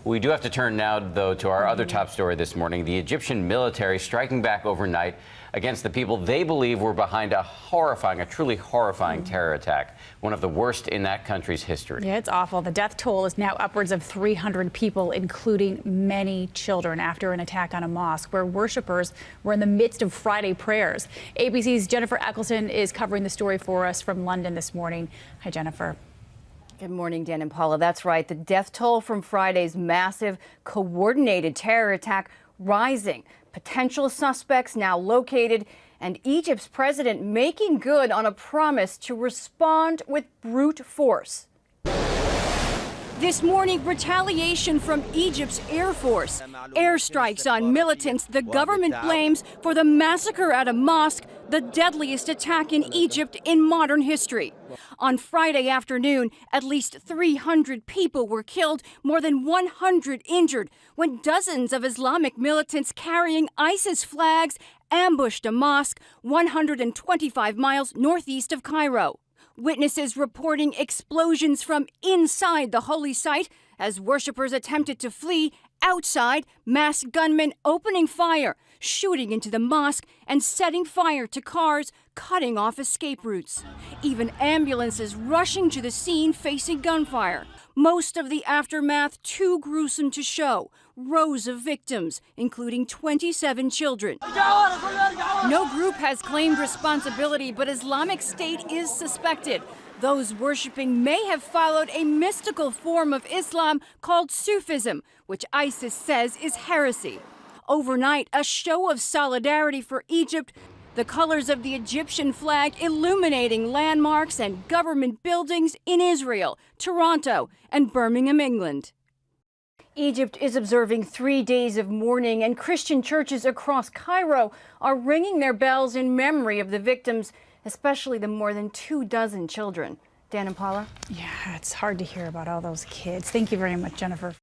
We do have to turn now, though, to our other top story this morning. The Egyptian military striking back overnight against the people they believe were behind a truly horrifying terror attack, one of the worst in that country's history. Yeah, it's awful. The death toll is now upwards of 300 people, including many children, after an attack on a mosque where worshippers were in the midst of Friday prayers. ABC's Jennifer Eccleston is covering the story for us from London this morning. Hi, Jennifer. Good morning, Dan and Paula. That's right. The death toll from Friday's massive coordinated terror attack rising. Potential suspects now located, and Egypt's president making good on a promise to respond with brute force. This morning, retaliation from Egypt's Air Force. Airstrikes on militants the government blames for the massacre at a mosque, the deadliest attack in Egypt in modern history. On Friday afternoon, at least 300 people were killed, more than 100 injured, when dozens of Islamic militants carrying ISIS flags ambushed a mosque 125 miles northeast of Cairo. Witnesses reporting explosions from inside the holy site as worshippers attempted to flee. Outside, masked gunmen opening fire, shooting into the mosque and setting fire to cars, cutting off escape routes. Even ambulances rushing to the scene facing gunfire. Most of the aftermath too gruesome to show. Rows of victims, including 27 children. No group has claimed responsibility, but Islamic State is suspected. Those worshipping may have followed a mystical form of Islam called Sufism, which ISIS says is heresy. Overnight, a show of solidarity for Egypt, the colors of the Egyptian flag illuminating landmarks and government buildings in Israel, Toronto, and Birmingham, England. Egypt is observing 3 days of mourning, and Christian churches across Cairo are ringing their bells in memory of the victims, especially the more than 24 children. Dan and Paula? Yeah, it's hard to hear about all those kids. Thank you very much, Jennifer.